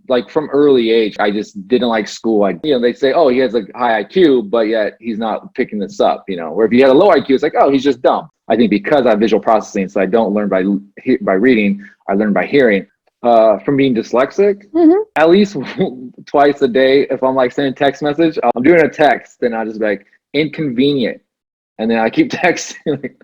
like from early age, I just didn't like school. They say, oh, he has a high IQ, but yet he's not picking this up, where if he had a low IQ, it's like, oh, he's just dumb. I think because I have visual processing, so I don't learn by reading, I learn by hearing. From being dyslexic, at least twice a day, if I'm like sending a text message, I'm doing a text, then I'll just be like, inconvenient. And then I keep texting.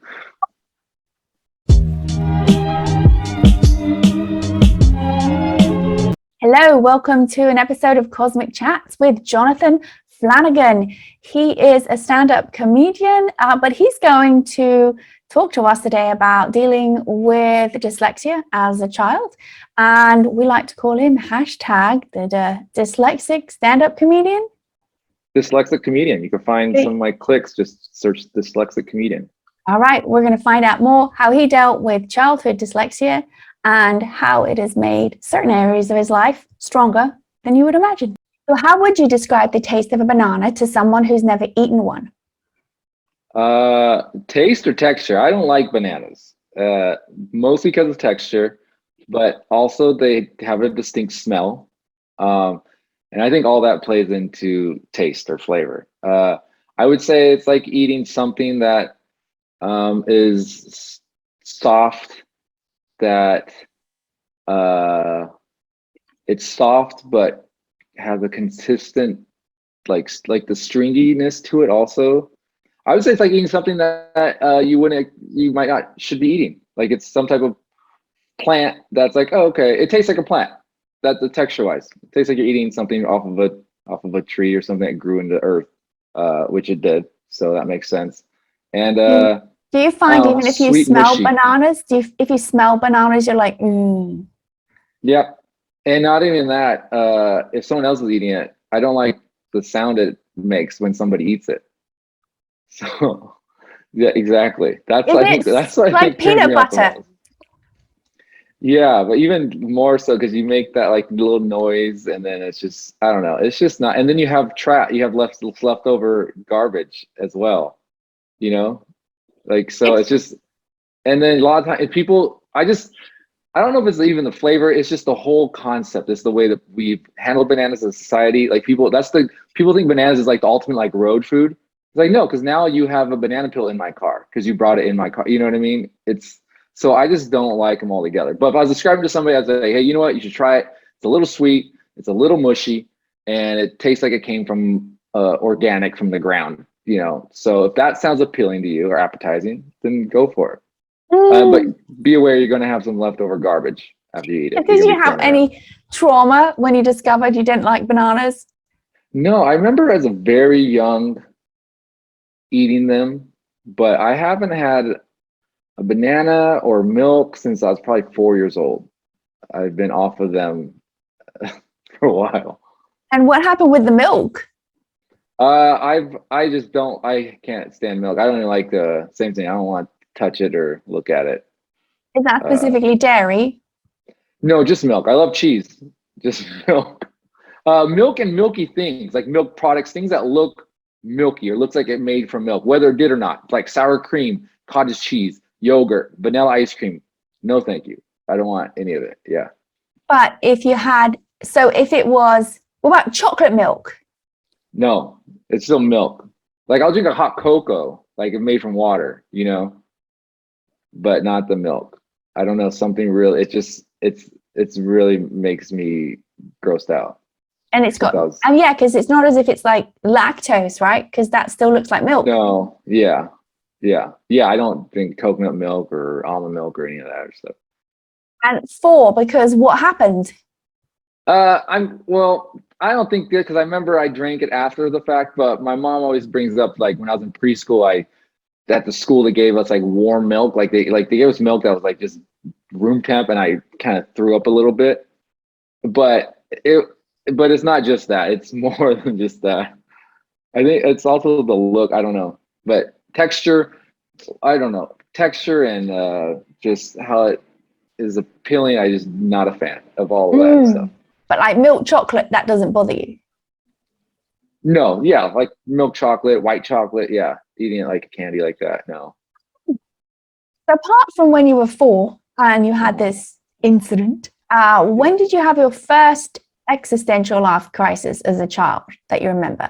Hello, welcome to an episode of Cosmic Chats with Jonathan Flanigan. He is a stand-up comedian, but he's going to talk to us today about dealing with dyslexia as a child. And we like to call him the dyslexic stand-up comedian. Dyslexic comedian. You can find some of my clicks, just search dyslexic comedian. All right, we're going to find out more how he dealt with childhood dyslexia and how it has made certain areas of his life stronger than you would imagine. So how would you describe the taste of a banana to someone who's never eaten one? Taste or texture? I don't like bananas, mostly because of texture, but also they have a distinct smell. And I think all that plays into taste or flavor. I would say it's like eating something that is soft, that it's soft but has a consistent like the stringiness to it also. I would say it's like eating something that you might not should be eating. Like it's some type of plant that's like, oh, okay, it tastes like a plant. That's the texture wise. It tastes like you're eating something off of a tree or something that grew into the earth, which it did. So that makes sense. And do you find even if you smell mushy bananas, if you smell bananas, you're like, Yep. And not even that, if someone else is eating it, I don't like the sound it makes when somebody eats it. So yeah, exactly. That's like peanut butter. Yeah, but even more so because you make that like little noise, and then it's just, I don't know, it's just not. And then you have leftover garbage as well, like, so it's just. And then a lot of times people, I don't know if it's even the flavor, it's just the whole concept. It's the way that we've handled bananas as a society. Like people think bananas is like the ultimate like road food. It's like, no, because now you have a banana peel in my car because you brought it in my car. You know what I mean? So I just don't like them all together. But if I was describing to somebody, I'd say, hey, you know what? You should try it. It's a little sweet. It's a little mushy. And it tastes like it came from organic from the ground, So if that sounds appealing to you or appetizing, then go for it. But be aware you're going to have some leftover garbage after you eat it. Did you have any trauma when you discovered you didn't like bananas? No, I remember as a very young eating them, but I haven't had a banana or milk since I was probably 4 years old. I've been off of them for a while. And what happened with the milk? I can't stand milk. I don't even like the same thing. I don't want to touch it or look at it. Is that specifically dairy? No, just milk. I love cheese. Just milk. Milk and milky things, like milk products, things that look milky or looks like it made from milk, whether it did or not, like sour cream, cottage cheese, yogurt, vanilla ice cream. No, thank you. I don't want any of it. Yeah. But what about chocolate milk? No, it's still milk. Like I'll drink a hot cocoa, like it's made from water, but not the milk. I don't know, something real. It's really makes me grossed out. And it's got, because it's not as if it's like lactose, right? Because that still looks like milk. No, yeah. I don't drink coconut milk or almond milk or any of that other stuff. And because what happened? I don't think that, because I remember I drank it after the fact, but my mom always brings up like when I was in preschool, at the school they gave us like warm milk, like they gave us milk that was like just room temp, and I kind of threw up a little bit. But it's not just that. It's more than just that. I think it's also the look. I don't know, but texture. I don't know, texture and just how it is appealing. I just not a fan of all of that stuff. But like milk chocolate, that doesn't bother you? No, yeah, like milk chocolate, white chocolate, yeah. Eating it like a candy like that, no. So apart from when you were 4 and you had this incident, when did you have your first existential life crisis as a child that you remember?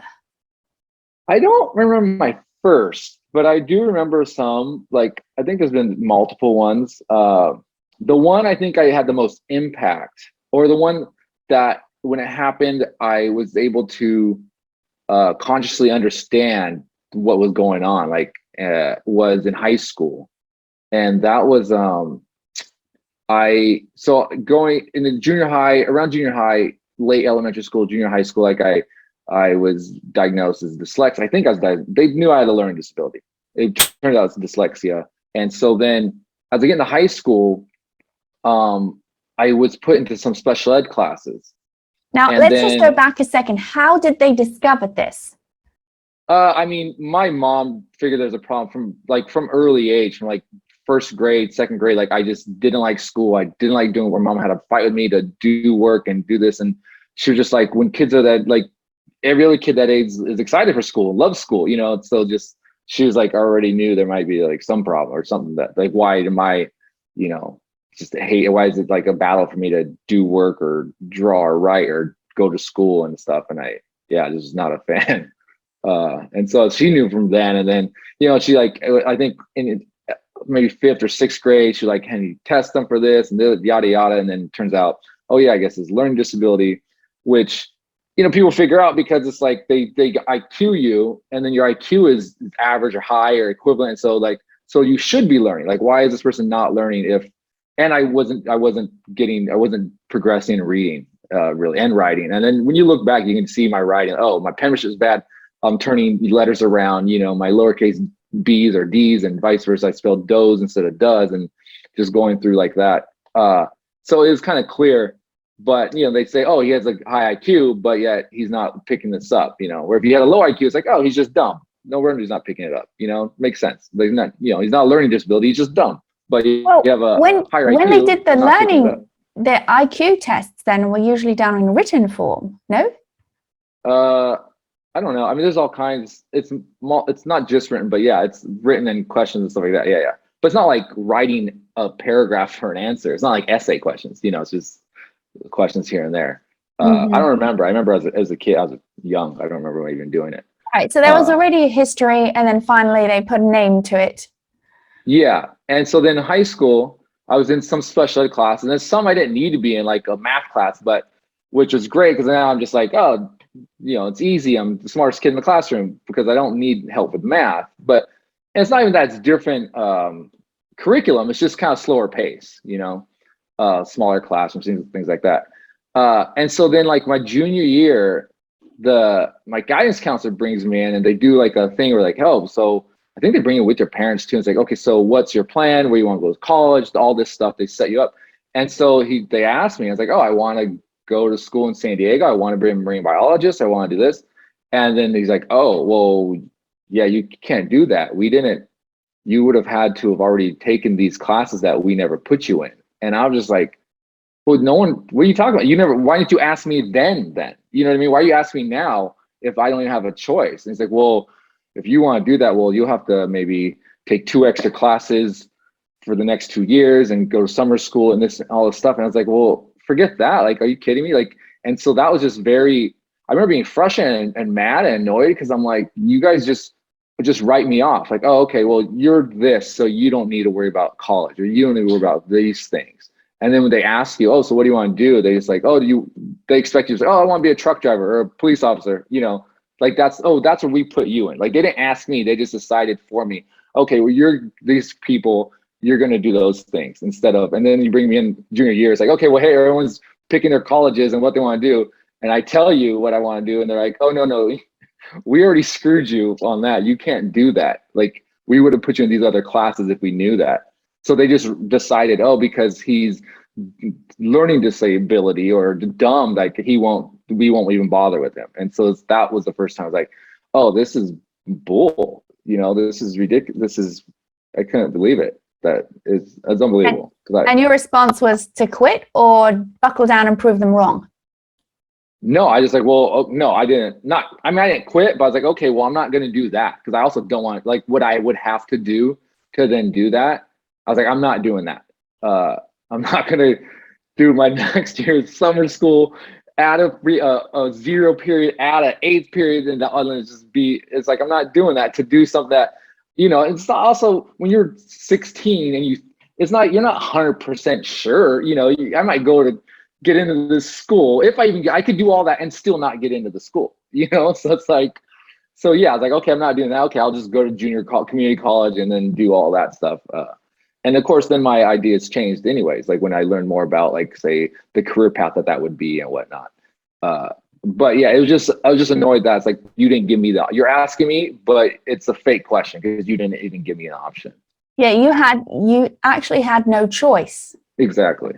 I don't remember my first, but I do remember some. Like, I think there's been multiple ones. The one I think I had the most impact, or the one that when it happened, I was able to consciously understand what was going on, like was in high school. And that was so going in the junior high, around junior high, late elementary school, junior high school, like I was diagnosed as dyslexic. I think they knew I had a learning disability. It turned out it's dyslexia. And so then as I get into high school, I was put into some special ed classes. Now, let's just go back a second. How did they discover this? I mean, my mom figured there's a problem from early age, from like first grade, second grade. Like, I just didn't like school. I didn't like doing where mom had to fight with me to do work and do this. And she was just like, when kids are that, like every other kid that age is excited for school, loves school, you know. So just, she was like, already knew there might be like some problem or something, that like, why am I, you know, just hate, why is it like a battle for me to do work or draw or write or go to school and stuff? And just not a fan. And so she knew from then. And then, you know, she like, I think in maybe fifth or sixth grade, she like, can you test them for this and yada yada? And then it turns out, oh yeah, I guess it's learning disability, which, you know, people figure out because it's like they IQ you, and then your IQ is average or high or equivalent. So like, so you should be learning. Like, why is this person not learning if? And I wasn't progressing in reading really, and writing. And then when you look back, you can see my writing. Oh, my penmanship is bad. I'm turning letters around. You know, my lowercase b's or d's and vice versa. I spelled does instead of does, and just going through like that. So it was kind of clear. But you know, they say, oh, he has a high IQ, but yet he's not picking this up. You know, where if he had a low IQ, it's like, oh, he's just dumb. No wonder he's not picking it up. You know, makes sense. But he's not. You know, he's not a learning disability. He's just dumb. But you have a higher IQ. When they did the learning, the IQ tests then were usually done in written form, no? I don't know. I mean, there's all kinds. It's not just written, but yeah, it's written and questions and stuff like that. Yeah. But it's not like writing a paragraph for an answer. It's not like essay questions. You know, it's just questions here and there. I don't remember. I remember as a kid, I was young. I don't remember even doing it. All right. So there was already a history, and then finally they put a name to it. Yeah. And so then in high school, I was in some special ed class, and then some I didn't need to be in, like a math class, but which was great because now I'm just like, oh, you know, it's easy. I'm the smartest kid in the classroom because I don't need help with math. But it's not even that it's different curriculum. It's just kind of slower pace, you know, smaller classrooms, things like that. And so then like my junior year, my guidance counselor brings me in, and they do like a thing where like, oh, so I think they bring you with your parents too. It's like, okay, so what's your plan? Where you want to go to college? All this stuff, they set you up. And so they asked me, I was like, oh, I want to go to school in San Diego. I want to be a marine biologist. I want to do this. And then he's like, oh, well, yeah, you can't do that. You would have had to have already taken these classes that we never put you in. And I was just like, well, what are you talking about? Why didn't you ask me then? You know what I mean? Why are you asking me now if I don't even have a choice? And he's like, well, if you want to do that, well, you'll have to maybe take 2 extra classes for the next 2 years and go to summer school and this and all this stuff. And I was like, well, forget that. Like, are you kidding me? Like, and so that was just I remember being frustrated and mad and annoyed because I'm like, you guys just write me off. Like, oh, okay, well, you're this, so you don't need to worry about college, or you don't need to worry about these things. And then when they ask you, oh, so what do you want to do? They just like, oh, they expect you to say, oh, I want to be a truck driver or a police officer, you know. Like that's what we put you in. Like they didn't ask me, they just decided for me, okay, well, these people, you're gonna do those things instead of, and then you bring me in junior year, it's like, okay, well, hey, everyone's picking their colleges and what they want to do. And I tell you what I want to do, and they're like, oh, no, we already screwed you on that. You can't do that. Like we would have put you in these other classes if we knew that. So they just decided, oh, because he's learning disability or dumb, like we won't even bother with him. And so that was the first time I was like, oh, this is bull. You know, this is ridiculous. I couldn't believe it. It's unbelievable. And your response was to quit or buckle down and prove them wrong? No, I just like, well, no, I didn't. I didn't quit, but I was like, okay, well, I'm not going to do that because I also don't want, like, what I would have to do to then do that. I was like, I'm not doing that. I'm not going to do my next year's summer school add a zero period, add an eighth period, and the other just be. It's like I'm not doing that to do something that, it's not also when you're 16 and you're not 100% sure. I might go to get into this school if I could do all that and still not get into the school. So it's like, so yeah, I was like, okay, I'm not doing that. Okay, I'll just go to community college and then do all that stuff. And of course, then my ideas changed anyways, like when I learned more about, like, say, the career path that would be and whatnot. But yeah, I was just annoyed that it's like, you didn't give me you're asking me, but it's a fake question because you didn't even give me an option. Yeah, you actually had no choice. Exactly.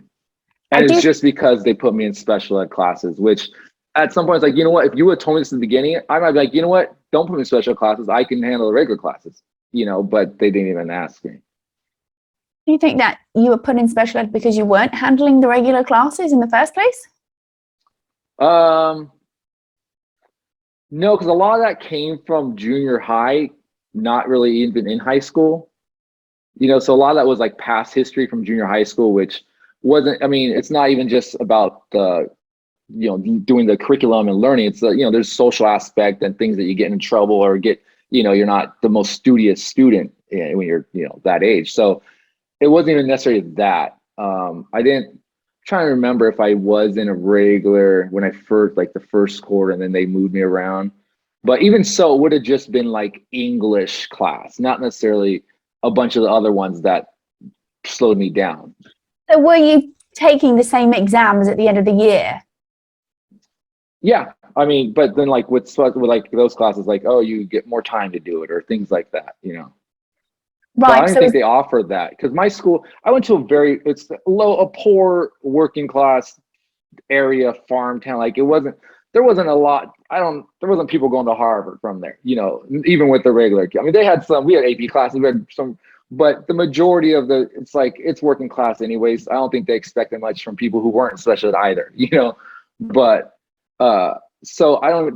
And it's just because they put me in special ed classes, which at some point it's like, you know what, if you would have told me this in the beginning, I might be like, you know what, don't put me in special classes. I can handle the regular classes, but they didn't even ask me. Do you think that you were put in special ed because you weren't handling the regular classes in the first place? No, because a lot of that came from junior high, not really even in high school. So a lot of that was like past history from junior high school, which wasn't, it's not even just about the, doing the curriculum and learning. It's there's social aspect and things that you get in trouble or get, you're not the most studious student when you're, that age. So it wasn't even necessarily that. Trying to remember if I was in a regular when I first, like the first quarter, and then they moved me around. But even so, it would have just been like English class, not necessarily a bunch of the other ones that slowed me down. So were you taking the same exams at the end of the year? Yeah, but then like with like those classes, like, oh, you get more time to do it or things like that, Right. But I don't think they offered that because my school, I went to a poor working class area, farm town. Like there wasn't a lot. There wasn't people going to Harvard from there, even with the regular. They had we had AP classes, we had some, but the majority of it's working class anyways. I don't think they expected much from people who weren't special ed either, but, so I don't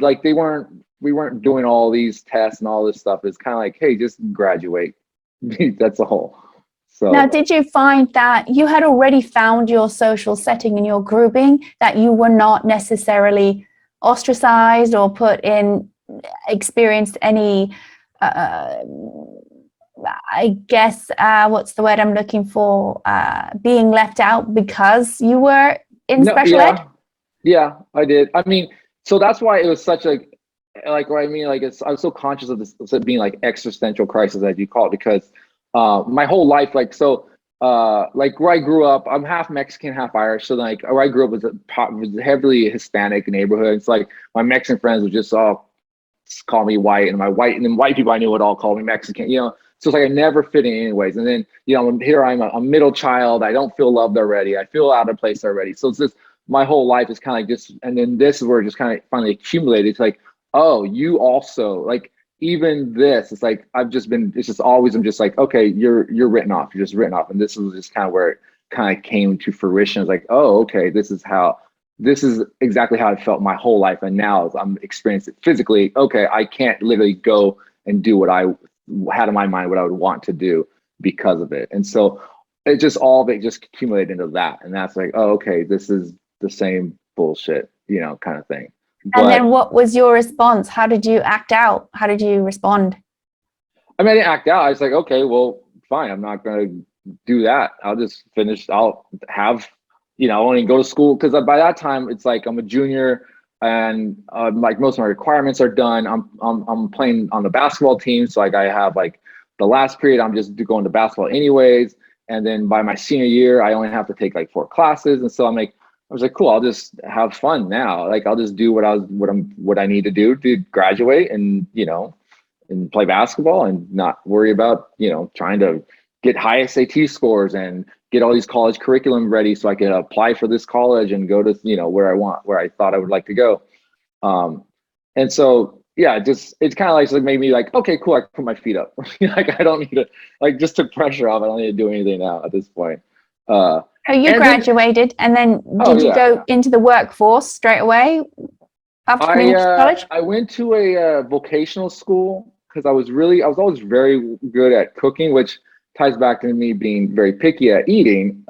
we weren't doing all these tests and all this stuff. It's kind of like, hey, just graduate. That's all. So now, did you find that you had already found your social setting and your grouping, that you were not necessarily ostracized or experienced any, I guess, what's the word I'm looking for? Being left out because you were in special ed? Yeah, I did. So that's why it was such a, like what I mean, like I was so conscious of this being like existential crisis, as you call it, because my whole life, like where I grew up, I'm half Mexican, half Irish. So like where I grew up was a heavily Hispanic neighborhood. It's like my Mexican friends would just all call me white, and white people I knew would all call me Mexican. So it's like I never fit in anyways. And then here I'm a middle child. I don't feel loved already. I feel out of place already. So it's just my whole life is kind of like just, and then this is where it just kind of finally accumulated. It's like, oh, you also like, even this, it's like I'm just like, okay, you're written off. You're just written off. And this was just kind of where it kind of came to fruition. It's like, oh, okay, this is exactly how I felt my whole life. And now I'm experiencing it physically. Okay, I can't literally go and do what I had in my mind, what I would want to do because of it. And so it just, all of it just accumulated into that. And that's like, oh, okay, this is the same bullshit, kind of thing. And then what was your response? How did you act out? How did you respond? I didn't act out. I was like, okay, well, fine. I'm not going to do that. I'll just finish. I'll have, I want to go to school. Because by that time, it's like I'm a junior and like most of my requirements are done. I'm playing on the basketball team. So like I have like the last period, I'm just going to basketball anyways. And then by my senior year, I only have to take like 4 classes. And so I was like, cool, I'll just have fun now. Like, I'll just do what I need to do to graduate and, and play basketball and not worry about, trying to get high SAT scores and get all these college curriculum ready so I can apply for this college and go to, where I thought I would like to go. And so, yeah, it's kind of like made me like, okay, cool, I can put my feet up. Like, I don't need to, like, just took pressure off. I don't need to do anything now at this point. You graduated, and then did you go into the workforce straight away after community college? I went to a vocational school because I was always very good at cooking, which ties back to me being very picky at eating.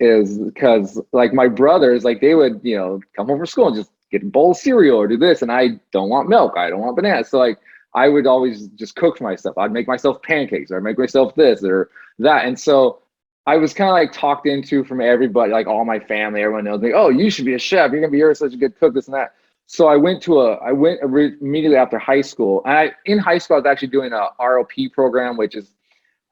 is because like my brothers, like they would, come home from school and just get a bowl of cereal or do this. And I don't want milk. I don't want bananas. So like I would always just cook for myself. I'd make myself pancakes or I'd make myself this or that. And so I was kind of like talked into from everybody, like all my family, everyone knows me. Oh, you should be a chef. You're such a good cook, this and that. So I went immediately after high school. And in high school, I was actually doing a ROP program, which is,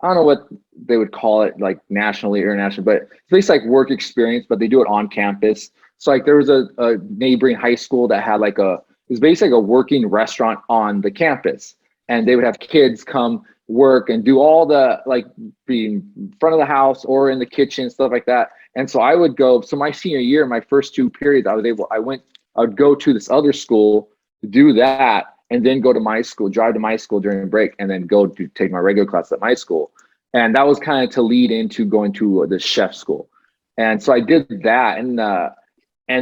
I don't know what they would call it, like nationally or international, but it's basically like work experience, but they do it on campus. So like there was a neighboring high school that had like it was basically a working restaurant on the campus. And they would have kids come work and do all the, like, be in front of the house or in the kitchen, stuff like that. And so I would go, so my senior year, my first 2 periods, I would go to this other school to do that, and then go to my school, drive to my school during break, and then go to take my regular class at my school. And that was kind of to lead into going to the chef school. And so I did that. And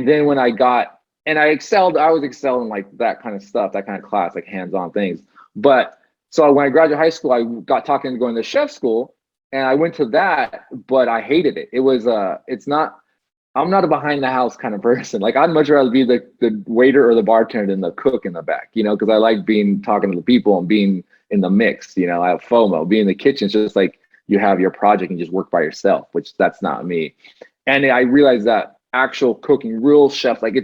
then when I was excelling like that kind of stuff, that kind of class, like hands-on things. But so when I graduated high school, I got talking to going to chef school, and I went to that, but I hated it. It was, I'm not a behind the house kind of person. Like I'd much rather be the waiter or the bartender than the cook in the back, because I like talking to the people and being in the mix. I have FOMO. Being in the kitchen is just like you have your project and just work by yourself, which that's not me. And I realized that actual cooking, real chefs, like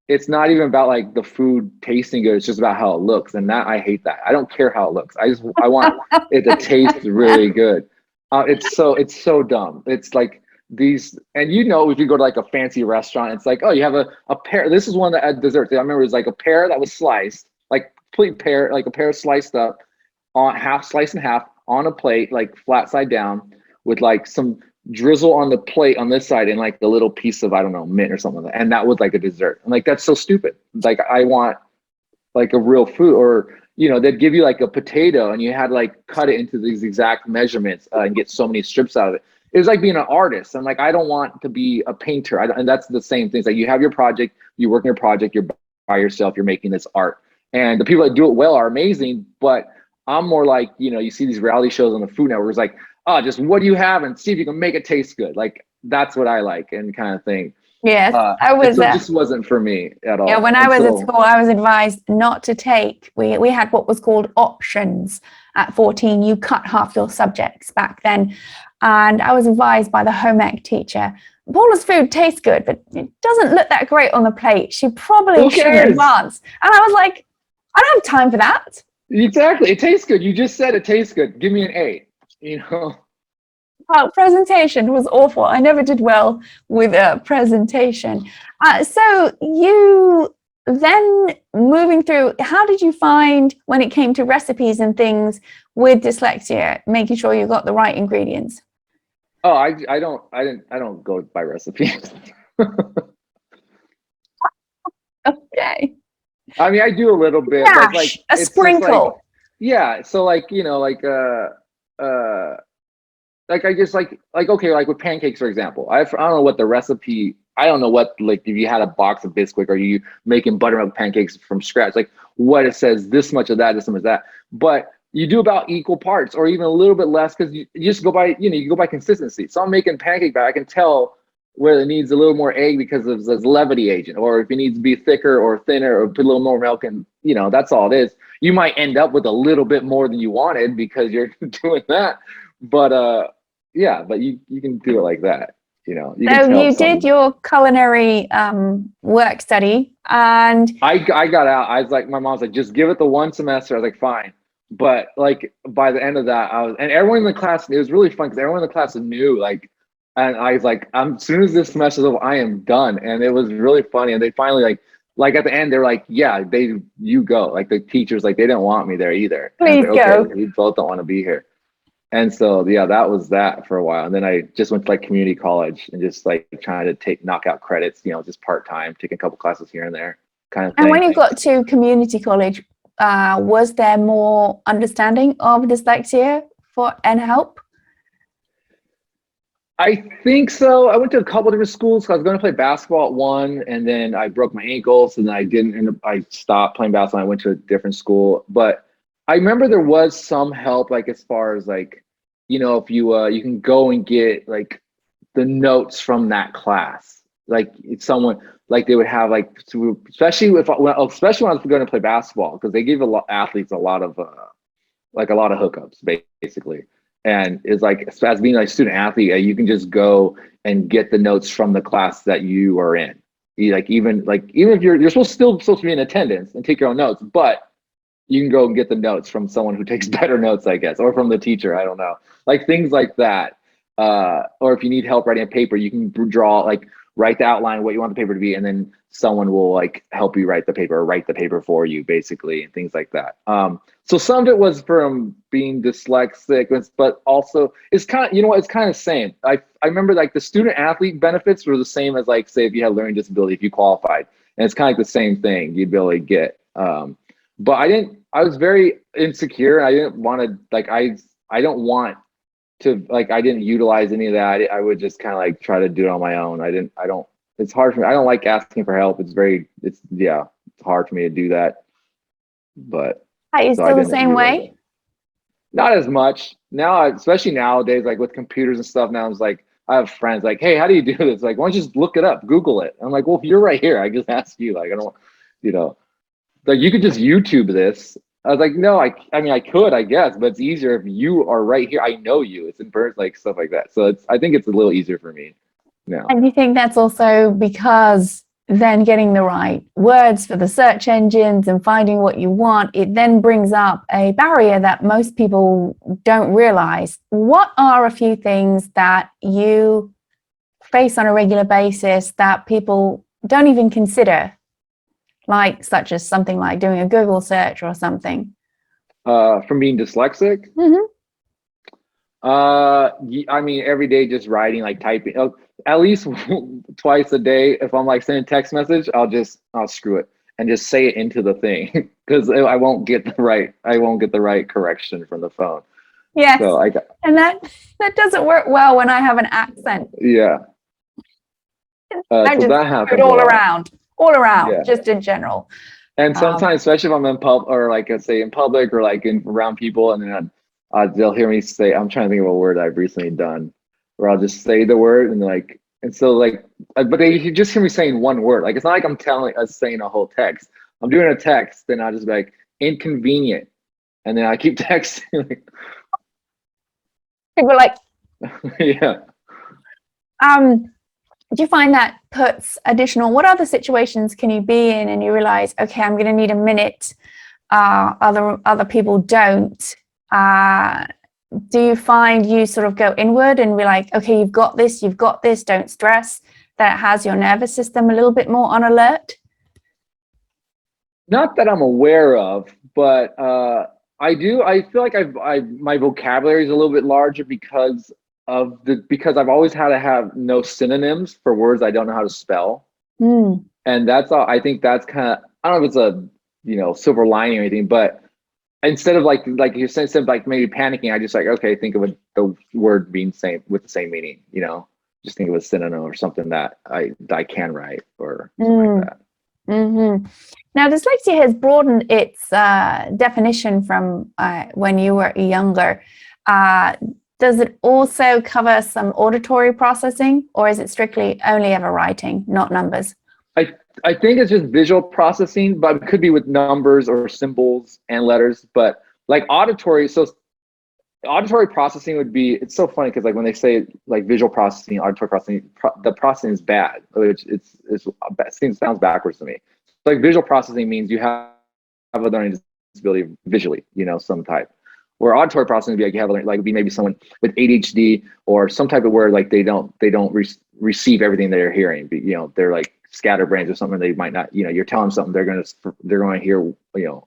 it's not even about like the food tasting good. It's just about how it looks. And that I hate that. I don't care how it looks. I want it to taste really good. It's so dumb. It's like these, and if you go to like a fancy restaurant, it's like, oh, you have a pear. This is one that at dessert. I remember it was like a pear that was sliced, like complete pear, like a pear sliced up on sliced in half on a plate, like flat side down, with like some drizzle on the plate on this side and like the little piece of, I don't know, mint or something like that. And that was like a dessert. I'm like, that's so stupid. Like I want like a real food, or they'd give you like a potato and you had to like cut it into these exact measurements and get so many strips out of it. It was like being an artist. I'm like, I don't want to be a painter. And that's the same thing. It's like you have your project, you work on your project, you're by yourself, you're making this art. And the people that do it well are amazing, but I'm more like, you see these reality shows on the Food Network. It's like, oh, just what do you have and see if you can make it taste good. Like that's what I like and kind of thing. Yes, it just wasn't for me at all. Yeah, when I was at school, I was advised not to take. We had what was called options at 14. You cut half your subjects back then, and I was advised by the home ec teacher, Paula's food tastes good, but it doesn't look that great on the plate. She probably should advance. And I was like, I don't have time for that. Exactly, it tastes good. You just said it tastes good. Give me an A. Well, presentation was awful. I never did well with a presentation. So you then moving through, how did you find when it came to recipes and things with dyslexia, making sure you got the right ingredients? Oh, I don't go by recipes. Okay. I mean, I do a little bit. Like a sprinkle. Yeah. So like, like I just like okay, like with pancakes, for example, I don't know what the recipe, I don't know what, like if you had a box of Bisquick or you making buttermilk pancakes from scratch, like what it says, this much of that, this much of that, but you do about equal parts or even a little bit less because you just go by, you go by consistency. So I'm making pancake batter, I can tell where it needs a little more egg because of this levity agent, or if it needs to be thicker or thinner or put a little more milk, and that's all it is. You might end up with a little bit more than you wanted because you're doing that. But yeah, but you can do it like that, So you did your culinary work study, and I got out. I was like, my mom's like, just give it the one semester. I was like, fine. But like by the end of that, and everyone in the class, it was really fun because everyone in the class knew, like, and I was like, as soon as this semester's over, I am done. And it was really funny. And they finally like at the end, they're like, yeah, you go. Like the teachers, like they didn't want me there either. Please like, go. Okay, we both don't want to be here. And so, yeah, that was that for a while. And then I just went to like community college and just like trying to knock out credits, just part-time, taking a couple classes here and there kind of thing. And when you got to community college, was there more understanding of dyslexia and help? I think so. I went to a couple different schools. I was going to play basketball at one, and then I broke my ankles, and I stopped playing basketball. I went to a different school. But I remember there was some help, like as far as like, if you can go and get like the notes from that class. Like it's someone like they would have like, especially when I was going to play basketball, because they give athletes a lot of hookups basically. And it's like, as being like a student athlete, you can just go and get the notes from the class that you are in. Even if you're supposed to be in attendance and take your own notes, but you can go and get the notes from someone who takes better notes, I guess, or from the teacher. I don't know, like things like that. Or if you need help writing a paper, you can write the outline, what you want the paper to be, and then someone will like help you write the paper or write the paper for you, basically, and things like that. So some of it was from being dyslexic, but also it's kind of, it's kind of the same. I remember like the student athlete benefits were the same as like, say, if you had learning disability, if you qualified, and it's kind of like the same thing you'd be able to get. But I was very insecure. I didn't want to, like, I don't want to, like, I didn't utilize any of that. I would just kind of like try to do it on my own. It's hard for me. I don't like asking for help. It's hard for me to do that. But are you still the same way? Not as much now, especially nowadays, like with computers and stuff. Now it's like, I have friends like, hey, how do you do this? Like, why don't you just look it up, Google it? I'm like, well, if you're right here, I just ask you. Like, I don't, like, you could just YouTube this. I was like, no, I mean, I could, I guess, but it's easier if you are right here. I know you. It's in person, like stuff like that. So I think it's a little easier for me now. And you think that's also because then getting the right words for the search engines and finding what you want, it then brings up a barrier that most people don't realize. What are a few things that you face on a regular basis that people don't even consider? Like, such as something like doing a Google search or something. From being dyslexic? Mm-hmm. I mean, every day just writing, like typing, at least twice a day. If I'm like sending a text message, I'll screw it and just say it into the thing, because I won't get the right correction from the phone. Yes. So and that doesn't work well when I have an accent. Yeah. So that happens all around, yeah. Just in general. And sometimes, especially if I'm in public, or like, let's say in public, or like around people, and then they'll hear me say, I'm trying to think of a word I've recently done, where I'll just say the word but they just hear me saying one word. Like, it's not like I'm saying a whole text. I'm doing a text, then I'll just be like, inconvenient, and then I keep texting. People are like, yeah. Do you find that puts what other situations can you be in and you realize, okay, I'm going to need a minute, other people don't? Do you find you sort of go inward and be like, okay, you've got this, don't stress, that it has your nervous system a little bit more on alert? Not that I'm aware of, but I do. I feel like my vocabulary is a little bit larger because I've always had to have no synonyms for words I don't know how to spell. And that's all. I think that's kind of, I don't know if it's a silver lining or anything, but instead of like you're saying, instead of like maybe panicking, I just like, okay, think of the word being with the same meaning, just think of a synonym or something that I can write or something like that. Mm-hmm. Now, dyslexia has broadened its definition from when you were younger. Does it also cover some auditory processing, or is it strictly only ever writing, not numbers? I think it's just visual processing, but it could be with numbers or symbols and letters. But like auditory processing would be, it's so funny because like when they say like visual processing, auditory processing, the processing is bad, which it sounds backwards to me. Like visual processing means you have a learning disability visually, some type. Where auditory processing would be like you have like be maybe someone with ADHD or some type of where like they don't receive everything they're hearing. They're like scatterbrains or something. They might not. You're telling them something, they're going to hear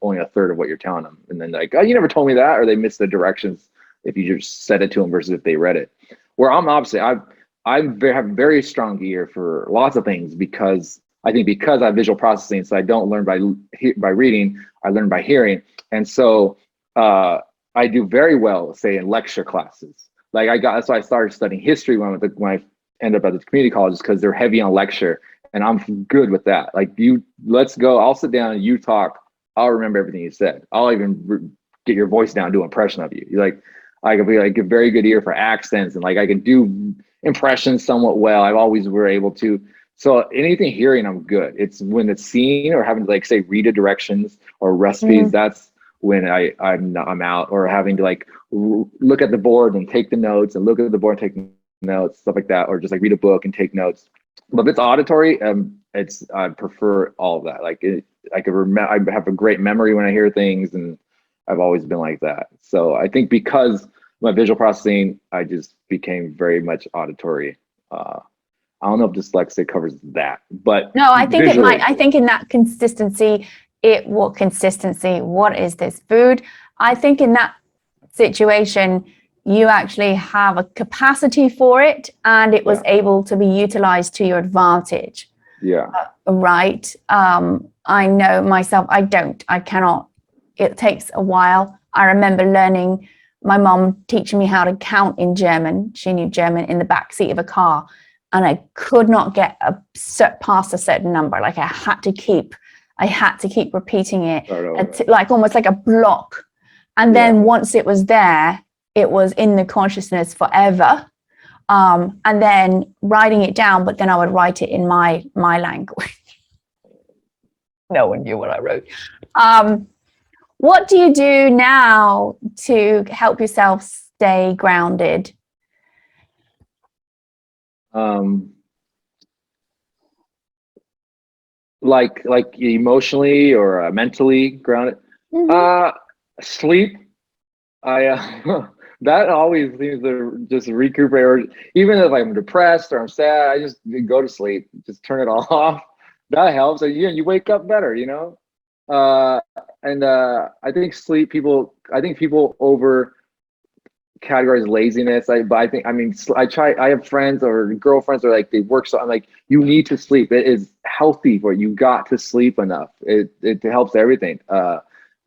only a third of what you're telling them, and then like, oh, you never told me that, or they miss the directions if you just said it to them versus if they read it. Where I'm opposite. I have very strong ear for lots of things because I have visual processing, so I don't learn by reading. I learn by hearing, and so. I do very well, say, in lecture classes. Like that's why I started studying history when I ended up at the community colleges, because they're heavy on lecture, and I'm good with that. Like let's go. I'll sit down and you talk. I'll remember everything you said. I'll even get your voice down, do an impression of you. I could be like a very good ear for accents, and like I can do impressions somewhat well. I've always were able to. So anything hearing, I'm good. It's when it's seeing or having to like say read the directions or recipes. That's when I'm out, or having to like look at the board and take the notes, and look at the board and take notes, stuff like that, or just like read a book and take notes. But if it's auditory, I prefer all of that. Like I have a great memory when I hear things, and I've always been like that. So I think because my visual processing, I just became very much auditory. I don't know if dyslexic covers that, but no, I think visually, it might. I think in that consistency, what is this food? I think in that situation, you actually have a capacity for it, and it was able to be utilized to your advantage. Yeah. Right. I know myself, I cannot. It takes a while. I remember learning, my mom teaching me how to count in German. She knew German in the back seat of a car, and I could not get past a certain number. Like I had to keep repeating it, like almost like a block. And then once it was there, it was in the consciousness forever. And then writing it down, but then I would write it in my language. No one knew what I wrote. What do you do now to help yourself stay grounded? Like emotionally or mentally grounded. Sleep. That always seems to just recuperate. Or even if I'm depressed or I'm sad, I just go to sleep. Just turn it all off. That helps. And you wake up better. And I think people over categorize laziness. I have friends or girlfriends or like they work, so I'm like, you need to sleep. It is healthy for you. You got to sleep enough. It helps everything.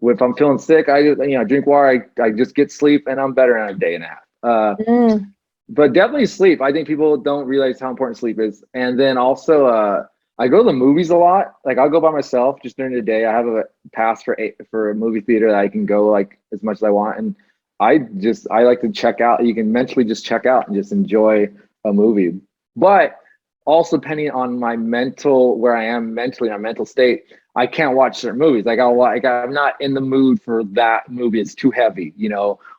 If I'm feeling sick, I drink water. I just get sleep, and I'm better in a day and a half. But definitely sleep. I think people don't realize how important sleep is. And then also, I go to the movies a lot. Like I'll go by myself just during the day. I have a pass for a movie theater that I can go like as much as I want, and I like to check out. You can mentally just check out and just enjoy a movie. But also depending on my where I am mentally, my mental state, I can't watch certain movies. I'm not in the mood for that movie. It's too heavy,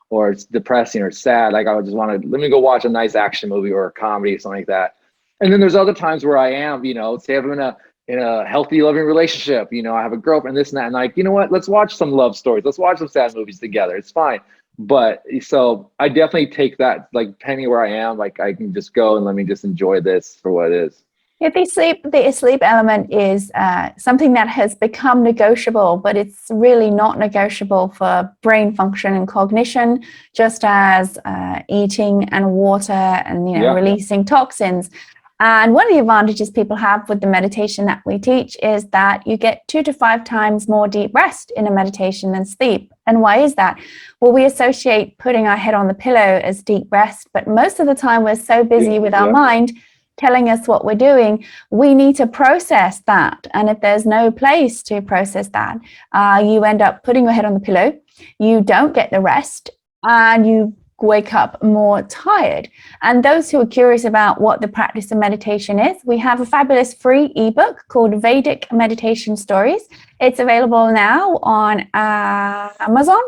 or it's depressing or sad. Like I would just want to, let me go watch a nice action movie or a comedy or something like that. And then there's other times where I am, say I'm in a healthy, loving relationship, I have a girlfriend, this and that. And like, you know what, let's watch some love stories. Let's watch some sad movies together. It's fine. But so I definitely take that, like depending where I am, like I can just go and let me just enjoy this for what it is. Yeah, the sleep element is something that has become negotiable, but it's really not negotiable for brain function and cognition, just as eating and water and releasing toxins. And one of the advantages people have with the meditation that we teach is that you get 2 to 5 times more deep rest in a meditation than sleep. And why is that? Well, we associate putting our head on the pillow as deep rest, but most of the time we're so busy with our mind telling us what we're doing, we need to process that. And if there's no place to process that, you end up putting your head on the pillow, you don't get the rest, and you wake up more tired. And those who are curious about what the practice of meditation is, we have a fabulous free ebook called Vedic Meditation Stories. It's available now on Amazon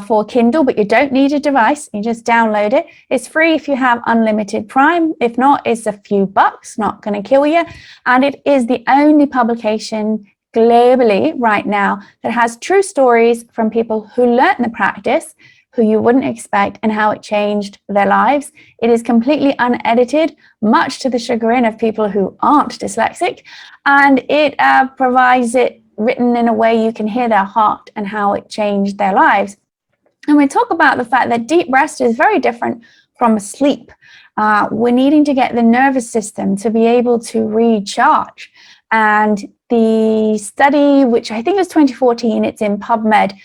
for Kindle, but you don't need a device. You just download it. It's free if you have unlimited Prime. If not, it's a few bucks, not going to kill you. And it is the only publication globally right now that has true stories from people who learn the practice, who you wouldn't expect, and how it changed their lives. It is completely unedited, much to the chagrin of people who aren't dyslexic, and it provides it written in a way you can hear their heart and how it changed their lives. And we talk about the fact that deep rest is very different from sleep. We're needing to get the nervous system to be able to recharge. And the study, which I think was 2014, it's in PubMed,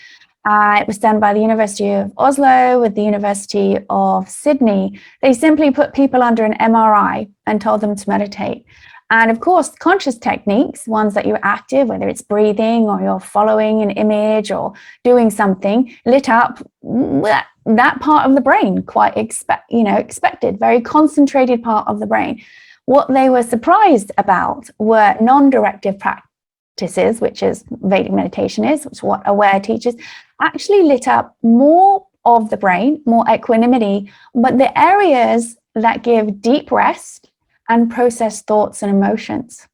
it was done by the University of Oslo with the University of Sydney. They simply put people under an MRI and told them to meditate. And of course, conscious techniques, ones that you're active, whether it's breathing or you're following an image or doing something, lit up that part of the brain, quite expected, very concentrated part of the brain. What they were surprised about were non-directive practices, which is Vedic meditation is, which is what aware teaches, actually lit up more of the brain, more equanimity, but the areas that give deep rest and process thoughts and emotions.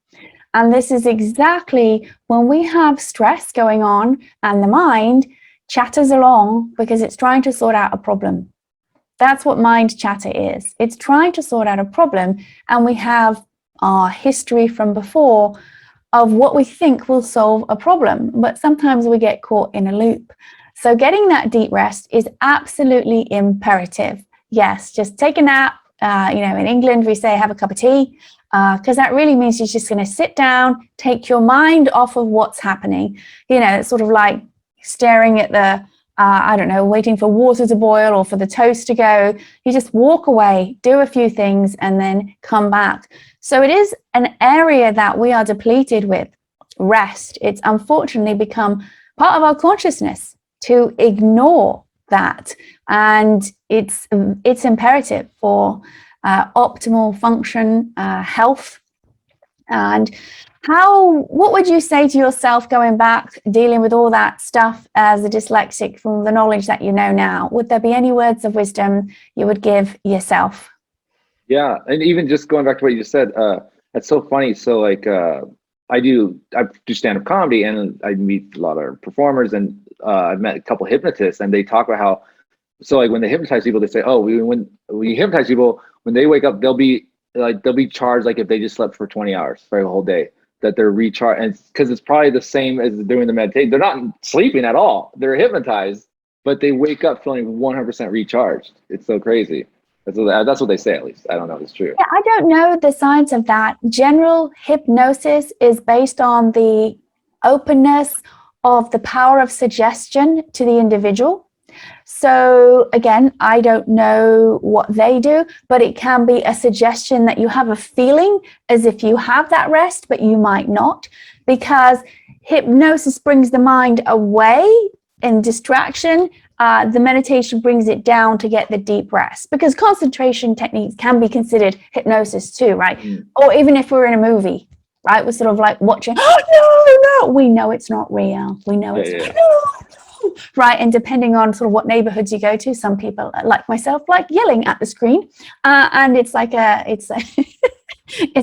And this is exactly when we have stress going on and the mind chatters along because it's trying to sort out a problem. That's what mind chatter is. It's trying to sort out a problem, and we have our history from before of what we think will solve a problem, but sometimes we get caught in a loop. So getting that deep rest is absolutely imperative. Yes, just take a nap. In England, we say have a cup of tea, because that really means you're just going to sit down, take your mind off of what's happening. It's sort of like staring at the, waiting for water to boil or for the toast to go. You just walk away, do a few things, and then come back. So it is an area that we are depleted with rest. It's unfortunately become part of our consciousness to ignore that. And it's imperative for optimal function, health. And what would you say to yourself going back, dealing with all that stuff as a dyslexic from the knowledge that you know now? Would there be any words of wisdom you would give yourself? Yeah, and even just going back to what you just said, that's so funny. So like I do stand-up comedy, and I meet a lot of performers, and I've met a couple hypnotists, and they talk about how, so like when they hypnotize people, they say, oh, when you hypnotize people, when they wake up, they'll be charged like if they just slept for 20 hours for a whole day, that they're recharged. And because it's probably the same as doing the meditation. They're not sleeping at all. They're hypnotized, but they wake up feeling 100% recharged. It's so crazy. That's what they say, at least. I don't know if it's true. Yeah, I don't know the science of that. General hypnosis is based on the openness of the power of suggestion to the individual. So again, I don't know what they do, but it can be a suggestion that you have a feeling as if you have that rest, but you might not, because hypnosis brings the mind away in distraction. The meditation brings it down to get the deep rest, because concentration techniques can be considered hypnosis too, right? Or even if we're in a movie, right? We're sort of like watching, oh, no, we know it's not real. We know it's not real, right? And depending on sort of what neighborhoods you go to, some people, like myself, like yelling at the screen. And it's like it's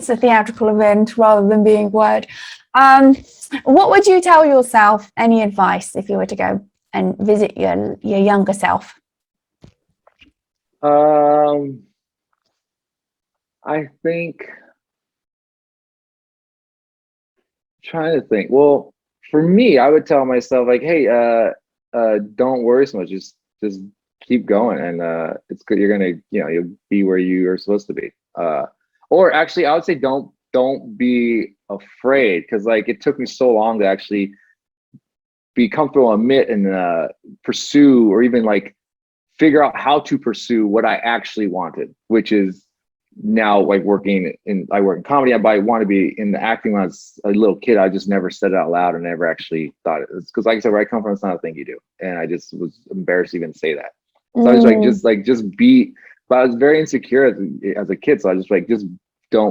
a theatrical event rather than being word. What would you tell yourself, any advice if you were to go and visit your younger self? I think, trying to think. Well, for me, I would tell myself like, hey, don't worry so much. Just keep going, and it's good. You're gonna, you'll be where you are supposed to be. Or actually, I would say don't be afraid, because like it took me so long to actually be comfortable, admit, and pursue, or even like figure out how to pursue what I actually wanted, which is now like I work in comedy. I want to be in the acting. When I was a little kid, I just never said it out loud and never actually thought it. It's because, like I said, where I come from, it's not a thing you do, and I just was embarrassed to even say that. So I was like, just be. But I was very insecure as a kid, so I was just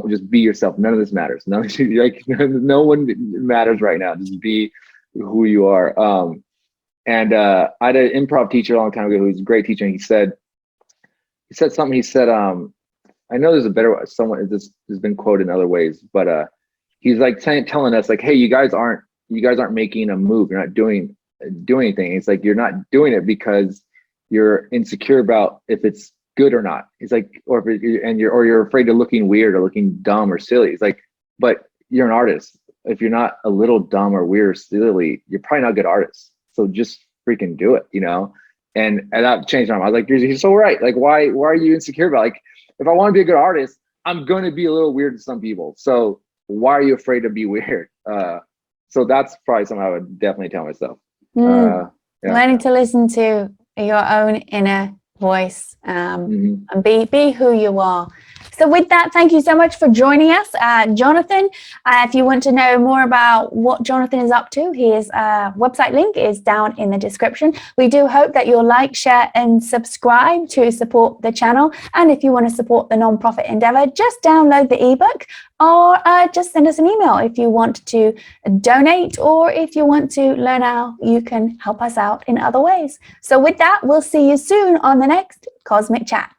just be yourself. None of this matters. No one matters right now. Just be who you are. And I had an improv teacher a long time ago who was a great teacher, and he said something. He said, I know there's a better way. Someone this has been quoted in other ways, but he's like telling us like, hey, you guys aren't making a move. You're not doing anything. It's like you're not doing it because you're insecure about if it's good or not. It's like, or you're afraid of looking weird or looking dumb or silly. It's like, but you're an artist. If you're not a little dumb or weird or silly, you're probably not a good artist. So just freaking do it, And that changed my mind. I was like, you're so right. Like, why are you insecure about, like, if I want to be a good artist, I'm going to be a little weird to some people. So why are you afraid to be weird? So that's probably something I would definitely tell myself. Learning to listen to your own inner voice, and be who you are. So with that, thank you so much for joining us, Jonathan. If you want to know more about what Jonathan is up to, his website link is down in the description. We do hope that you'll like, share and subscribe to support the channel. And if you want to support the nonprofit endeavor, just download the ebook or just send us an email if you want to donate or if you want to learn how you can help us out in other ways. So with that, we'll see you soon on the next Cosmic Chat.